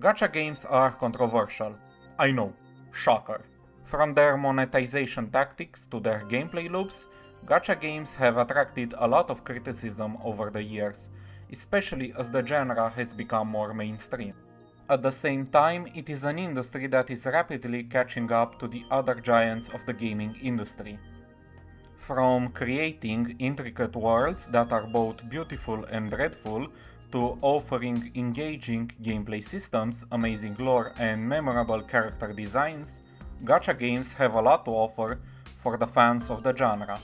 Gacha games are controversial. I know, shocker. From their monetization tactics to their gameplay loops, gacha games have attracted a lot of criticism over the years, especially as the genre has become more mainstream. At the same time, it is an industry that is rapidly catching up to the other giants of the gaming industry. From creating intricate worlds that are both beautiful and dreadful, to offering engaging gameplay systems, amazing lore, and memorable character designs, gacha games have a lot to offer for the fans of the genre.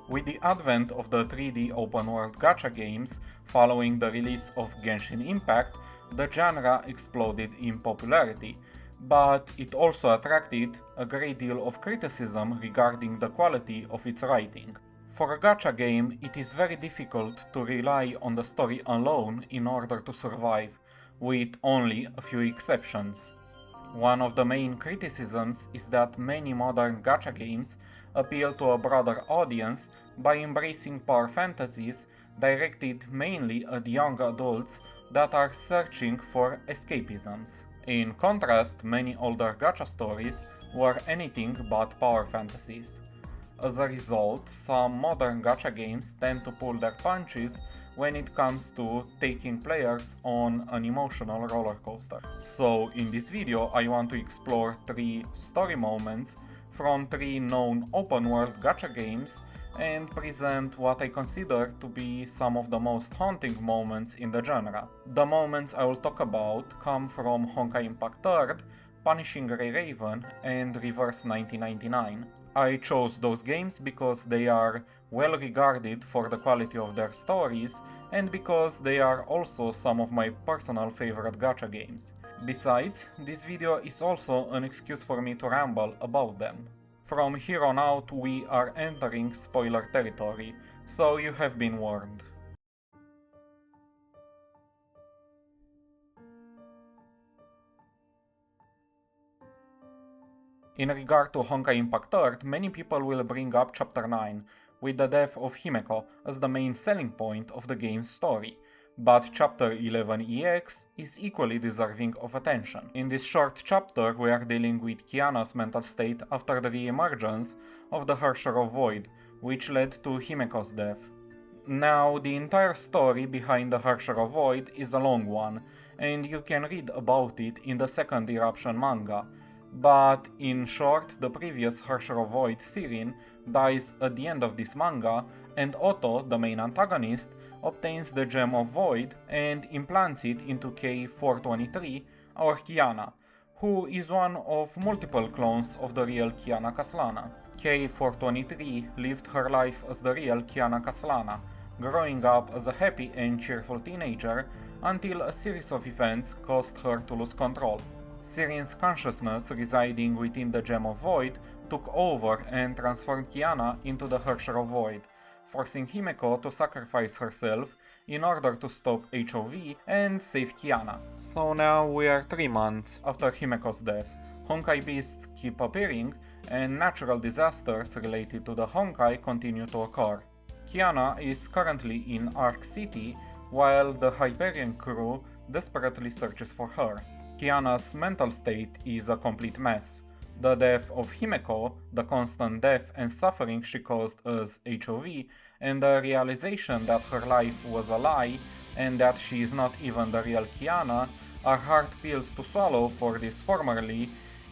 With the advent of the 3D open-world gacha games following the release of Genshin Impact, the genre exploded in popularity, but it also attracted a great deal of criticism regarding the quality of its writing. For a gacha game, it is very difficult to rely on the story alone in order to survive, with only a few exceptions. One of the main criticisms is that many modern gacha games appeal to a broader audience by embracing power fantasies directed mainly at young adults that are searching for escapisms. In contrast, many older gacha stories were anything but power fantasies. As a result, some modern gacha games tend to pull their punches when it comes to taking players on an emotional roller coaster. So in this video I want to explore 3 story moments from 3 known open world gacha games and present what I consider to be some of the most haunting moments in the genre. The moments I will talk about come from Honkai Impact 3rd, Punishing Ray Raven, and Reverse1999. I chose those games because they are well regarded for the quality of their stories and because they are also some of my personal favorite gacha games. Besides, this video is also an excuse for me to ramble about them. From here on out we are entering spoiler territory, so you have been warned. In regard to Honkai Impact 3rd, many people will bring up Chapter 9, with the death of Himeko as the main selling point of the game's story, but Chapter 11 EX is equally deserving of attention. In this short chapter we are dealing with Kiana's mental state after the re-emergence of the Harsher of Void, which led to Himeko's death. Now, the entire story behind the Harsher of Void is a long one, and you can read about it in the second Eruption manga, but in short, the previous Harsher of Void, Sirin, dies at the end of this manga, and Otto, the main antagonist, obtains the Gem of Void and implants it into K423, our Kiana, who is one of multiple clones of the real Kiana Kaslana. K423 lived her life as the real Kiana Kaslana, growing up as a happy and cheerful teenager until a series of events caused her to lose control. Sirin's consciousness residing within the Gem of Void took over and transformed Kiana into the Harsher of Void, forcing Himeko to sacrifice herself in order to stop HOV and save Kiana. So now we are 3 months after Himeko's death. Honkai beasts keep appearing, and natural disasters related to the Honkai continue to occur. Kiana is currently in Ark City, while the Hyperion crew desperately searches for her. Kiana's mental state is a complete mess. The death of Himeko, the constant death and suffering she caused as HOV, and the realization that her life was a lie and that she is not even the real Kiana are hard pills to swallow for this formerly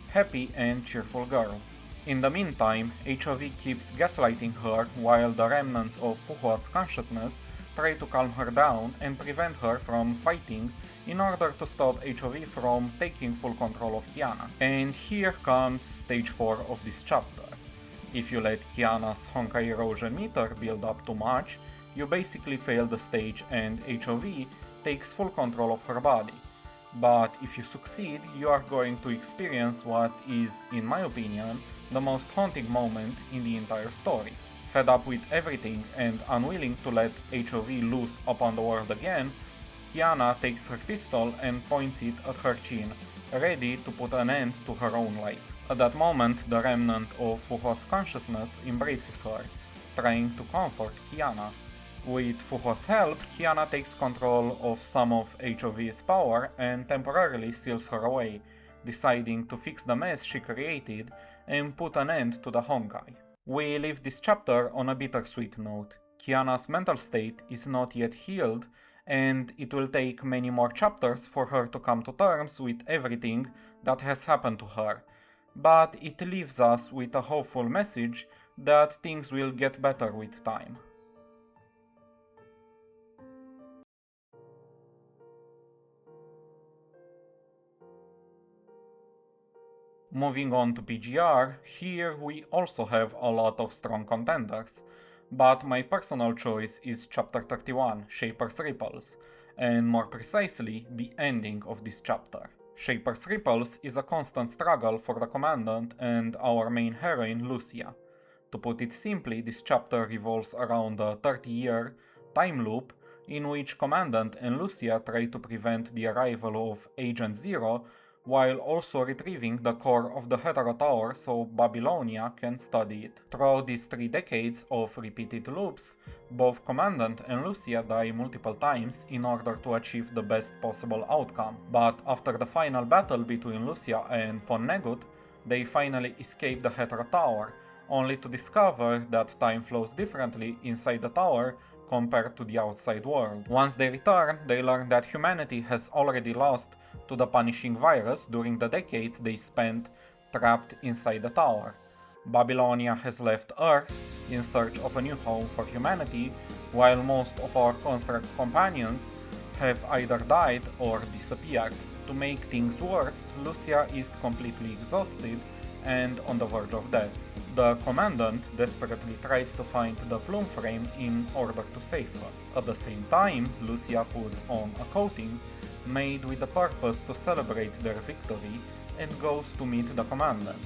happy and cheerful girl. In the meantime, HOV keeps gaslighting her while the remnants of Fuhua's consciousness try to calm her down and prevent her from fighting in order to stop HOV from taking full control of Kiana. And here comes stage 4 of this chapter. If you let Kiana's Honkai erosion meter build up too much, you basically fail the stage and HOV takes full control of her body. But if you succeed, you are going to experience what is, in my opinion, the most haunting moment in the entire story. Fed up with everything and unwilling to let HOV loose upon the world again, Kiana takes her pistol and points it at her chin, ready to put an end to her own life. At that moment, the remnant of Fuhua's consciousness embraces her, trying to comfort Kiana. With Fuho's help, Kiana takes control of some of HOV's power and temporarily steals her away, deciding to fix the mess she created and put an end to the Honkai. We leave this chapter on a bittersweet note. Kiana's mental state is not yet healed, and it will take many more chapters for her to come to terms with everything that has happened to her. But it leaves us with a hopeful message that things will get better with time. Moving on to PGR, here we also have a lot of strong contenders, but my personal choice is Chapter 31, Shaper's Ripples, and more precisely, the ending of this chapter. Shaper's Ripples is a constant struggle for the Commandant and our main heroine, Lucia. To put it simply, this chapter revolves around a 30-year time loop in which Commandant and Lucia try to prevent the arrival of Agent Zero while also retrieving the core of the Hetero Tower so Babylonia can study it. Throughout these 3 decades of repeated loops, both Commandant and Lucia die multiple times in order to achieve the best possible outcome, but after the final battle between Lucia and von Negut, they finally escape the Hetero Tower, only to discover that time flows differently inside the tower compared to the outside world. Once they return, they learn that humanity has already lost to the punishing virus during the decades they spent trapped inside the tower. Babylonia has left Earth in search of a new home for humanity, while most of our construct companions have either died or disappeared. To make things worse, Lucia is completely exhausted and on the verge of death. The Commandant desperately tries to find the plume frame in order to save her. At the same time, Lucia puts on a coating made with the purpose to celebrate their victory and goes to meet the Commandant.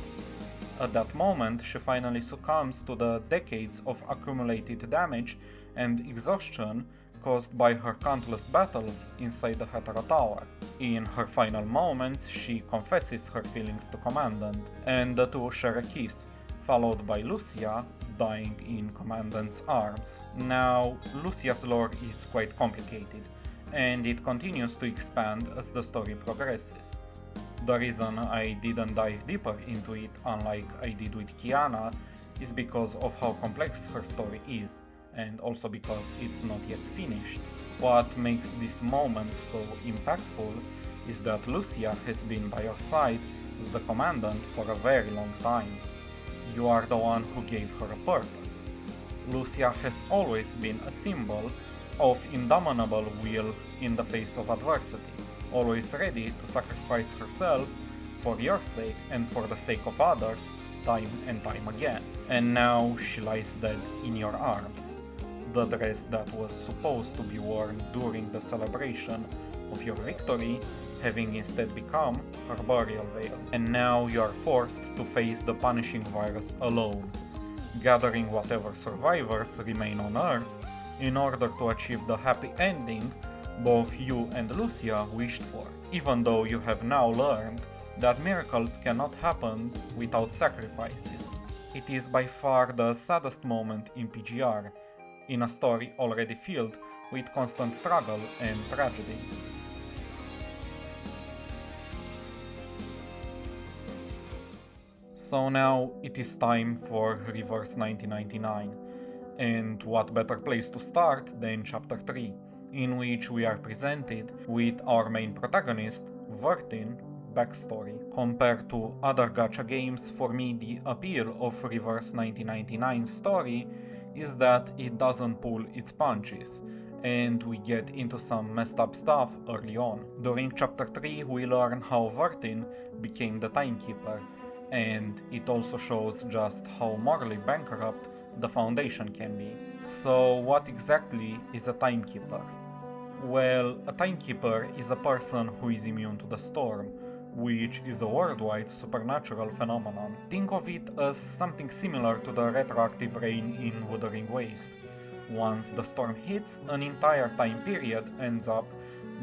At that moment, she finally succumbs to the decades of accumulated damage and exhaustion caused by her countless battles inside the Hetero Tower. In her final moments, she confesses her feelings to Commandant, and the two share a kiss, followed by Lucia dying in Commandant's arms. Now, Lucia's lore is quite complicated, and it continues to expand as the story progresses. The reason I didn't dive deeper into it, unlike I did with Kiana, is because of how complex her story is, and also because it's not yet finished. What makes this moment so impactful is that Lucia has been by your side as the Commandant for a very long time. You are the one who gave her a purpose. Lucia has always been a symbol of indomitable will in the face of adversity, always ready to sacrifice herself for your sake and for the sake of others time and time again. And now she lies dead in your arms. The dress that was supposed to be worn during the celebration of your victory having instead become her burial veil. And now you are forced to face the punishing virus alone, gathering whatever survivors remain on Earth in order to achieve the happy ending both you and Lucia wished for, even though you have now learned that miracles cannot happen without sacrifices. It is by far the saddest moment in PGR, in a story already filled with constant struggle and tragedy. So now it is time for Reverse 1999, and what better place to start than Chapter 3, in which we are presented with our main protagonist, Vertin, backstory. Compared to other gacha games, for me the appeal of Reverse 1999's story is that it doesn't pull its punches, and we get into some messed up stuff early on. During Chapter 3 we learn how Vertin became the Timekeeper, and it also shows just how morally bankrupt the Foundation can be. So what exactly is a Timekeeper? Well, a Timekeeper is a person who is immune to the storm, which is a worldwide supernatural phenomenon. Think of it as something similar to the retroactive rain in Wuthering Waves. Once the storm hits, an entire time period ends up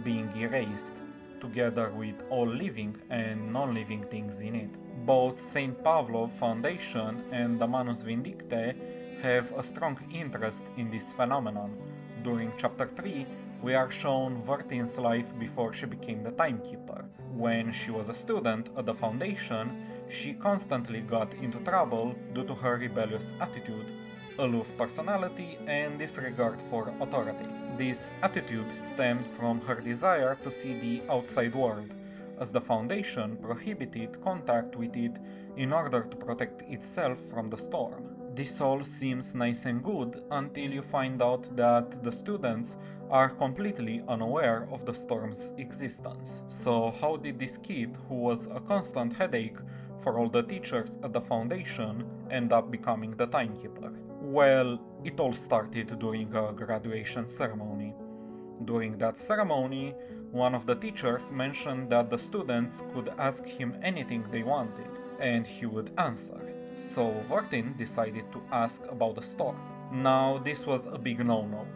being erased, together with all living and non-living things in it. Both St. Pavlov Foundation and the Manus Vindictae have a strong interest in this phenomenon, during Chapter 3, we are shown Vertin's life before she became the Timekeeper. When she was a student at the Foundation, she constantly got into trouble due to her rebellious attitude, aloof personality, and disregard for authority. This attitude stemmed from her desire to see the outside world, as the Foundation prohibited contact with it in order to protect itself from the storm. This all seems nice and good until you find out that the students are completely unaware of the storm's existence. So how did this kid, who was a constant headache for all the teachers at the Foundation, end up becoming the Timekeeper? Well, it all started during a graduation ceremony. During that ceremony, one of the teachers mentioned that the students could ask him anything they wanted, and he would answer. So Vertin decided to ask about the storm. Now, this was a big no-no.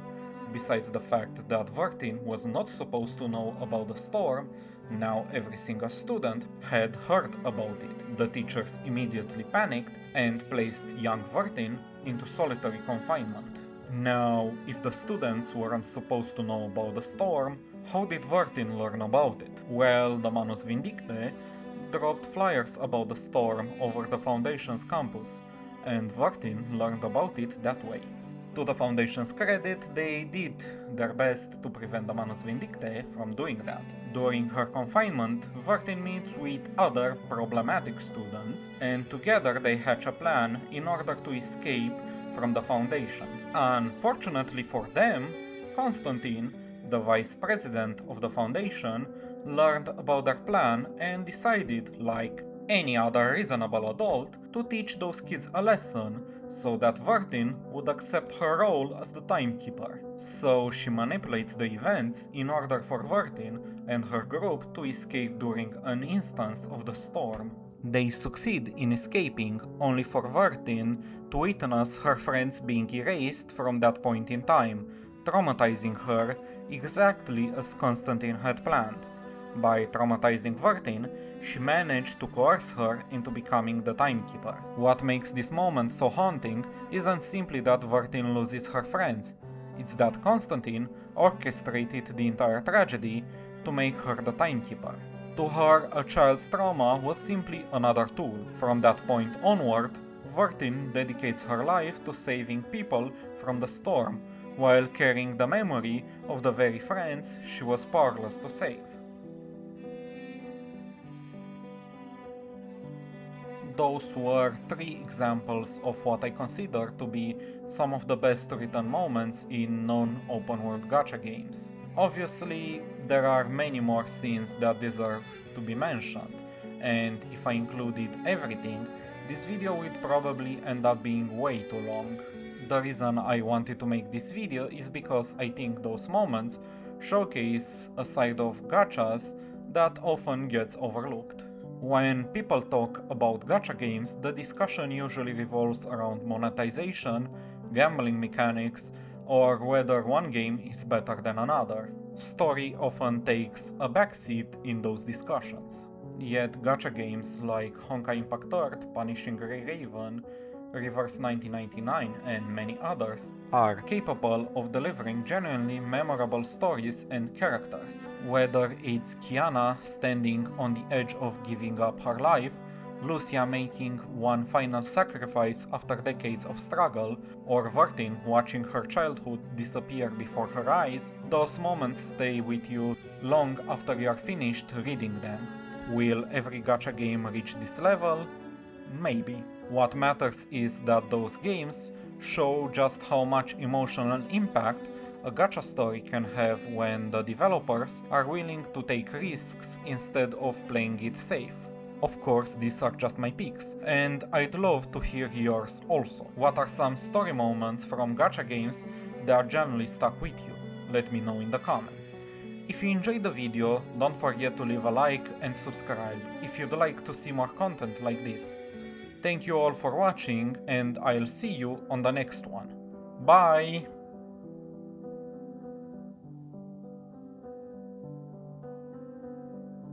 Besides the fact that Vertin was not supposed to know about the storm, now every single student had heard about it. The teachers immediately panicked and placed young Vertin into solitary confinement. Now, if the students weren't supposed to know about the storm, how did Vertin learn about it? Well, the Manus Vindictae dropped flyers about the storm over the Foundation's campus, and Vertin learned about it that way. To the Foundation's credit, they did their best to prevent the Manus Vindictae from doing that. During her confinement, Vertin meets with other problematic students, and together they hatch a plan in order to escape from the Foundation. Unfortunately for them, Constantine, the vice president of the Foundation, learned about their plan and decided, like any other reasonable adult, to teach those kids a lesson so that Vertin would accept her role as the Timekeeper. So she manipulates the events in order for Vertin and her group to escape during an instance of the storm. They succeed in escaping, only for Vertin to witness her friends being erased from that point in time, traumatizing her exactly as Constantine had planned. By traumatizing Vertin, she managed to coerce her into becoming the Timekeeper. What makes this moment so haunting isn't simply that Vertin loses her friends, it's that Constantine orchestrated the entire tragedy to make her the Timekeeper. To her, a child's trauma was simply another tool. From that point onward, Vertin dedicates her life to saving people from the storm, while carrying the memory of the very friends she was powerless to save. Those were 3 examples of what I consider to be some of the best written moments in non-open world gacha games. Obviously, there are many more scenes that deserve to be mentioned, and if I included everything, this video would probably end up being way too long. The reason I wanted to make this video is because I think those moments showcase a side of gachas that often gets overlooked. When people talk about gacha games, the discussion usually revolves around monetization, gambling mechanics, or whether one game is better than another. Story often takes a backseat in those discussions. Yet gacha games like Honkai Impact, Punishing Grey Raven, Reverse1999 and many others are capable of delivering genuinely memorable stories and characters. Whether it's Kiana standing on the edge of giving up her life, Lucia making one final sacrifice after decades of struggle, or Vertin watching her childhood disappear before her eyes, those moments stay with you long after you are finished reading them. Will every gacha game reach this level? Maybe. What matters is that those games show just how much emotional impact a gacha story can have when the developers are willing to take risks instead of playing it safe. Of course, these are just my picks, and I'd love to hear yours also. What are some story moments from gacha games that genuinely stuck with you? Let me know in the comments. If you enjoyed the video, don't forget to leave a like and subscribe if you'd like to see more content like this. Thank you all for watching, and I'll see you on the next one. Bye!